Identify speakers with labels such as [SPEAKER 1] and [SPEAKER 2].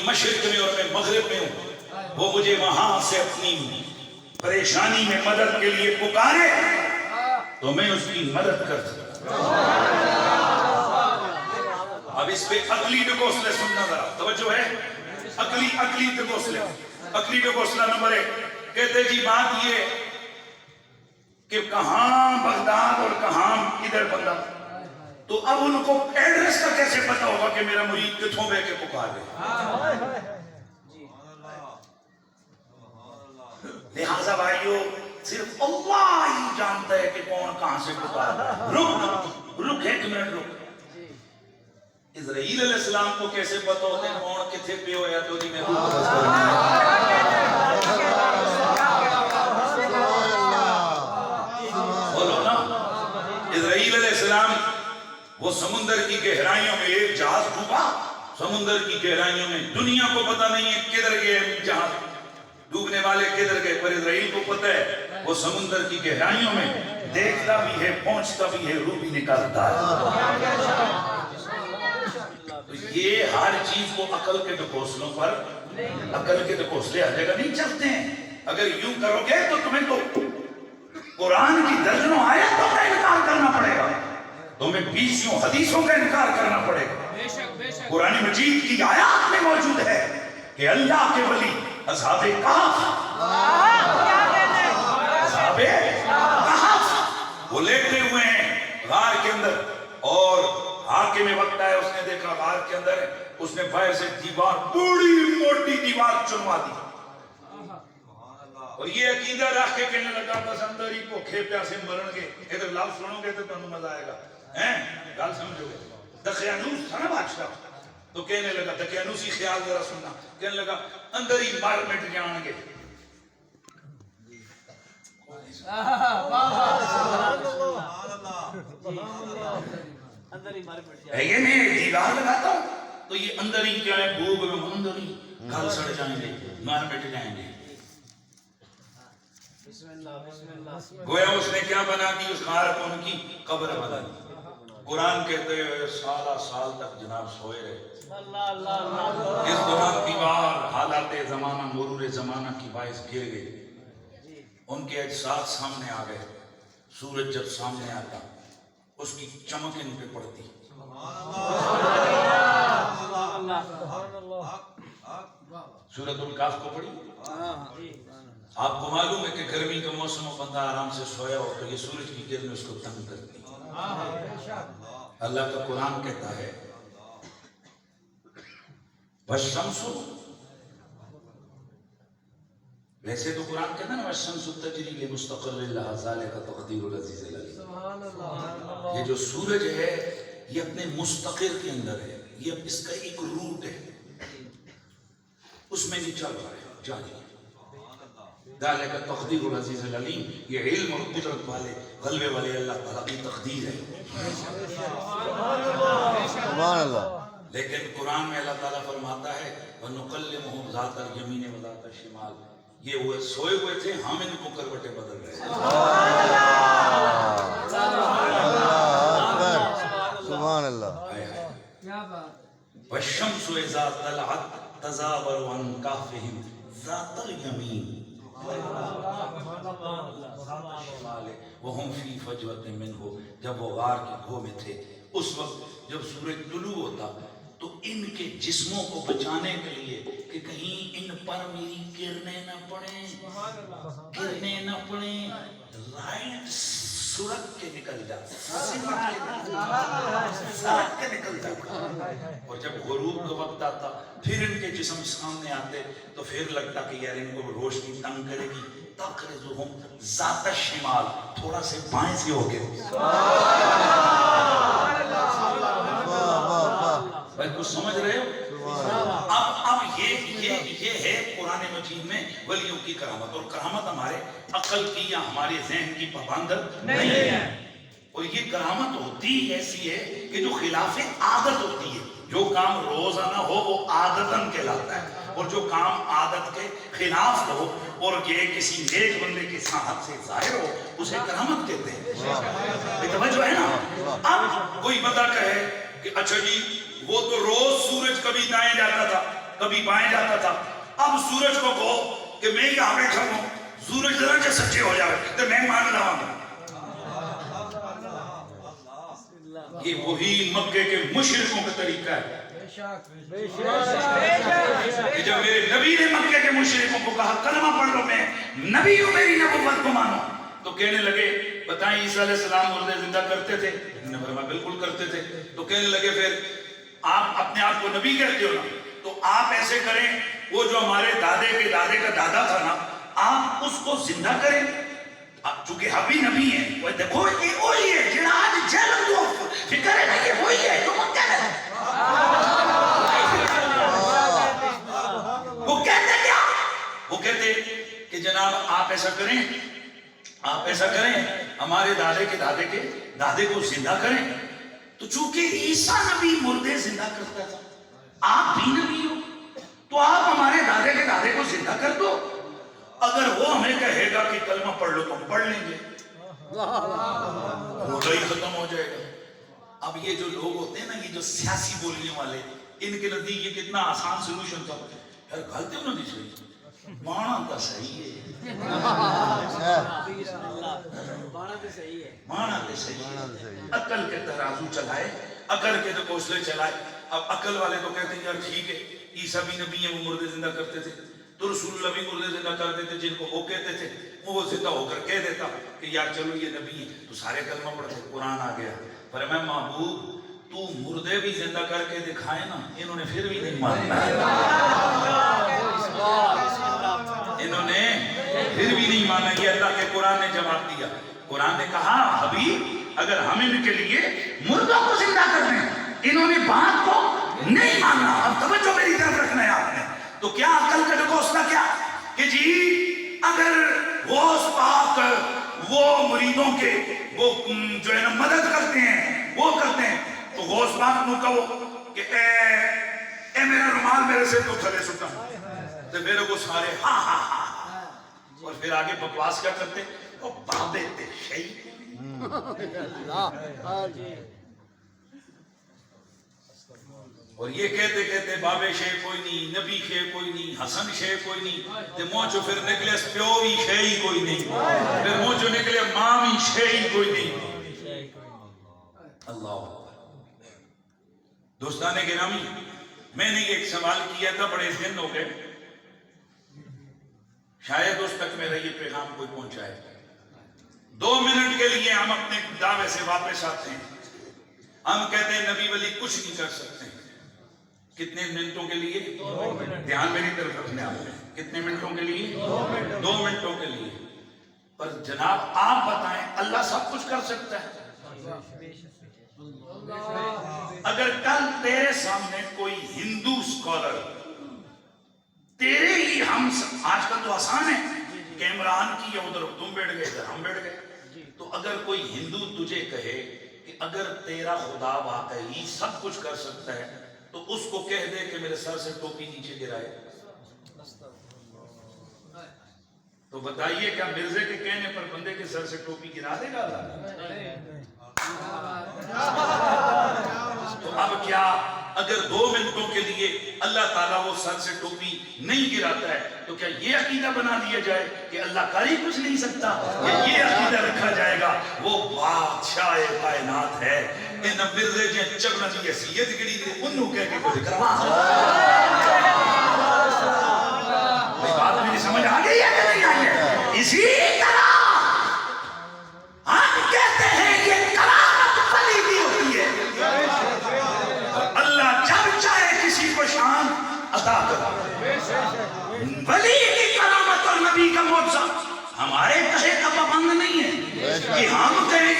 [SPEAKER 1] مشرق میں اور میں مغرب میں ہوں، وہ مجھے وہاں سے اپنی پریشانی میں مدد کے لیے پکارے تو میں اس کی مدد کر سکتا۔ اب اس پہ عقلی ڈکوسلے سننا ذرا، توجہ ہے، عقلی ڈکوسلے۔ عقلی ڈکوسلہ نمبر 1 کہتے جی بات یہ کہ کہاں بغداد اور کہاں ادھر بندہ، تو اب ان کو ایڈریس کا کیسے پتا ہوگا کہ میرا مرید کتھوں بے کے پکار ہے؟ لہذا بھائیو صرف اللہ ہی جانتا ہے کہ کون کہاں سے پکار ہے۔ رک 1 منٹ رک۔ اسرائیل علیہ السلام کو کیسے پتا ہوتے ہیں کون کتھے پہ ہویا تو جی میں بولو نا۔ اسرائیل علیہ السلام وہ سمندر کی گہرائیوں میں ایک جہاز ڈوبا، سمندر کی گہرائیوں میں، دنیا کو پتہ نہیں ہے کدھر گئے جہاز، ڈوبنے والے کدھر گئے، پر اسرائیل کو پتہ ہے وہ سمندر کی گہرائیوں میں دیکھتا بھی ہے، پہنچتا بھی ہے، روح بھی نکالتا ہے۔ تو یہ ہر چیز کو عقل کے ڈکوسلوں پر، عقل کے ڈکوسلے ہر جگہ نہیں چلتے ہیں۔ اگر یوں کرو گے تو تمہیں تو قرآن کی درجنوں آیتوں کا انکار کرنا پڑے گا، تمہیں 20 حدیثوں کا انکار کرنا پڑے گا۔ قرآن مجید کی آیات میں موجود ہے کہ اللہ کے ولی اصحاب کہف، اصحاب کہف وہ لیٹے ہوئے ہیں غار کے اندر، اور حاکم وقت آیا، اس نے دیکھا غار کے اندر ہے، اس نے باہر سے دیوار، بڑی موٹی دیوار چنوا دی، اور یہ عقیدہ رکھ کے کہنے لگا بس اندر ہی بھوکے پیاسے مرن گے۔ ادھر لفظ سنو گے تو تمہیں مزہ آئے گا، گل سمجھو گے۔ دقیانوس تھا نا بادشاہ، تو کہنے لگا، دقیانوسی خیال ذرا سننا، کہنے لگا اندر ہی مر مٹ جان گے۔ یہ میں دیوار لگاتا ہوں تو یہ اندر ہی کیا ہے، بھوک میں اندر ہی گھر سڑ جائیں گے، مر مٹ جائیں گے۔ گویا اس نے کیا بنا دی، اس غار کو ان کی قبر بنا دی۔ قرآن کہتے ہیں سالہ سال تک جناب سوئے رہے، اس دوران دیوار حالات زمانہ، مرور زمانہ کی باعث گر گئی، ان کے اجساد سامنے آ گئے۔ سورج جب سامنے آتا اس کی چمک ان پہ پڑتی۔ سورۃ الکہف کو پڑھی؟ آپ کو معلوم ہے کہ گرمی کا موسم ہو، بندہ آرام سے سویا ہو تو یہ سورج کی کرن اس کو تنگ کرتی۔ اللہ کا قرآن کہتا ہے والشمس، ویسے تو قرآن کہتا ہے نا والشمس تجری لمستقر لها ذلك تقدیر العزیز العلیم۔ یہ جو سورج ہے یہ اپنے مستقر کے اندر ہے، یہ اس کا ایک روٹ ہے، اس میں نہیں چل رہا ہے، جاری ذالک تقدیر العزیز العلیم، یہ علم اور قدرت والے غلبے والے اللہ تعالیٰ کی تقدیر ہے۔ سبحان اللہ۔ لیکن قرآن میں اللہ تعالیٰ فرماتا ہے وَنُقَلِّمُهُمْ ذَاتَ الْيَمِينِ وَذَاتَ الشِّمَالِ، یہ وہ سوئے ہوئے تھے، ہم ان کو کروٹیں بدل رہے ہیں۔
[SPEAKER 2] سبحان اللہ۔
[SPEAKER 1] وَالشَّمْسُ إِذَا طَلَعَتْ تَزَاوَرُ عَنْ كَهْفِهِمْ ذَاتَ الْيَمِينِ وَهُمْ فِي فَجْوَةٍ مِّنْهُ، جب وہ غار کی گھو میں تھے، اس وقت جب سورج طلوع ہوتا تو ان کے جسموں کو بچانے کے لیے کہ کہیں ان پر میری کرنیں نہ پڑیں، کرنیں نہ پڑیں، لائٹ سڑک کے نکل جاتا، سڑک کے نکل جاتا، اور جب غروب کا وقت آتا پھر ان کے جسم سامنے آتے تو پھر لگتا کہ یار ان کو روشنی تنگ کرے گی، تقرضہم ذات الشمال، تھوڑا سے بائیں سے ہو گئے۔ بھائی کچھ سمجھ رہے ہو؟ اب یہ ہے قرآن مجید میں ولیوں کی کرامت، اور کرامت ہمارے عقل کی یا ہمارے ذہن کی پابند نہیں ہے، اور یہ کرامت ہوتی ایسی ہے کہ جو خلاف عادت ہوتی ہے، جو کام روزانہ ہو وہ عادتاً کہلاتا ہے، اور جو کام عادت کے خلاف ہو اور یہ کسی نیک بندے کی صحت سے ظاہر ہو اسے کرامت کہتے ہیں۔ توجہ ہے نا؟ اب کوئی بندہ کہے کہ اچھا جی وہ تو روز سورج کبھی دائیں جاتا تھا کبھی بائیں جاتا تھا. اب سورج کو کہو کہ میں یہاں بیٹھا ہوں, سورج ذرا سے سچے ہو جائے تو میں مان لوں گا. یہ وہی مکے کے مشرکوں کا طریقہ ہے کہ جب میرے نبی نے مکے کے مشرکوں کو کہا کلمہ پڑھ لو, میں نبی ہوں, میری نبوت کو مانو, تو کہنے لگے بتائیں عیسیٰ علیہ السلام مردے زندہ کرتے تھے؟ انہوں نے فرمایا بالکل کرتے تھے. تو کہنے لگے پھر آپ اپنے آپ کو نبی کہتے ہو نا, تو آپ ایسے کریں, وہ جو ہمارے دادے کے دادے کا دادا تھا نا, آپ اس کو زندہ کریں, چونکہ ابھی نبی ہیں. وہ دیکھو یہ وہی ہے جنہاں آج جیل دو فکر ہے نا, یہ وہی ہے جو مکہ ہے. وہ کہتے کیا؟ وہ کہتے کہ جناب آپ ایسا کریں, آپ ایسا کریں, ہمارے دادے کے دادے کو زندہ کریں. تو چونکہ عیسیٰ نبی مردے زندہ کرتا تھا, آپ بھی نبی ہو, تو آپ ہمارے دادے کے دادے کو زندہ کر دو. اگر وہ ہمیں کہے گا کہ کلمہ پڑھ لو تو ہم پڑھ لیں گے, روزہ ہی ختم ہو جائے گا. اب یہ جو لوگ ہوتے ہیں نا, یہ جو سیاسی بولنے والے, ان کے نزدیک یہ کتنا آسان سلوشن تھا. یار غلطی انہوں نے صحیح مانا تو صحیح ہے, مانا تو صحیح ہے. عقل کے ترازو چلائے, عقل کے تو کوسلے چلائے. اب عقل والے تو کہتے ہیں یار ٹھیک ہے, عیسیٰ بھی نبی ہیں, وہ مردے زندہ کرتے تھے, تو رسول اللہ بھی مردے زندہ کر دیتے, جن کو وہ کہتے تھے وہ زندہ ہو کر کہہ دیتا کہ یار چلو یہ نبی ہیں, تو سارے کلمہ پڑھتے. قرآن آ گیا, فرمایا محبوب تو مردے بھی زندہ کر کے دکھائے نا, انہوں نے پھر بھی نہیں مانا, انہوں نے پھر بھی نہیں مانا. یہ اللہ کے قرآن نے جواب دیا. قرآن نے کہا حبیب اگر ہم ان کے لیے مردوں کو زندہ کر دیں, انہوں نے بات کو نہیں ماننا. اب توجہ میری طرف رکھنا ہے آپ نے. تو کیا عقل کا ڈکوسلا کیا کہ جی اگر غوث پاک وہ مریدوں کے وہ جو ہے نا مدد کرتے ہیں, وہ کرتے ہیں, تو غوث پاک نو کہو کہ اے میرا رومال میرے سے تو تھلے سٹا, تو میرے کو سارے ہاں ہاں ہاں, اور پھر آگے بکواس کیا کرتے, وہ بابے تے شہید. اور یہ کہتے کہتے بابے شے کوئی نہیں, نبی شے کوئی نہیں, حسن شے کوئی نہیں, تے موچو پھر نکلے پیوی شے ہی کوئی نہیں, پھر موچو نکلے مامی شے ہی کوئی نہیں. اللہ دوستانے گرامی, میں نے ایک سوال کیا تھا, بڑے دن ہو گئے, شاید اس تک میرا یہ پیغام کوئی پہنچائے. 2 منٹ کے لیے ہم اپنے دعوے سے واپس آتے ہیں. ہم کہتے ہیں نبی ولی کچھ نہیں کر سکتے. کتنے منٹوں کے لیے؟ 2 منٹ. دھیان میری طرف رکھنے آپ نے, کتنے منٹوں کے لیے؟ 2 منٹوں کے لیے. پر جناب آپ بتائیں, اللہ سب کچھ کر سکتا ہے. اگر کل تیرے سامنے کوئی ہندو سکولر, تیرے ہی ہم آج کل تو آسان ہے, کیمران کی یا ادھر تم بیٹھ گئے ادھر ہم بیٹھ گئے, تو اگر کوئی ہندو تجھے کہے کہ اگر تیرا خدا واقعی سب کچھ کر سکتا ہے تو اس کو کہہ دے کہ میرے سر سے ٹوپی نیچے گرائے, تو بتائیے کیا مرزے کے کہنے پر بندے کے سر سے ٹوپی گرا دے گا اللہ؟ تو اب کیا اگر 2 منٹوں کے لیے اللہ تعالیٰ وہ سر سے ٹوپی نہیں گراتا ہے, تو کیا یہ عقیدہ بنا دیا جائے کہ اللہ کر ہی کچھ نہیں سکتا, یا یہ عقیدہ رکھا جائے گا وہ بادشاہ کائنات ہے, ان مرزے جن چبنا کی حیثیت گری دے انہوں کہہ کے کوئی کروا. بات میری سمجھ آ گئی ہے کہ نہیں آئی ہے؟ اسی طرح ہم کہتے ہیں یہ کرامت ولی کی ہوتی ہے, اللہ جب چاہے کسی کو شان عطا کرتا. ولی کی کرامت اور نبی کا معجزہ ہمارے کہے کا پابند نہیں ہے کہ ہم کہیں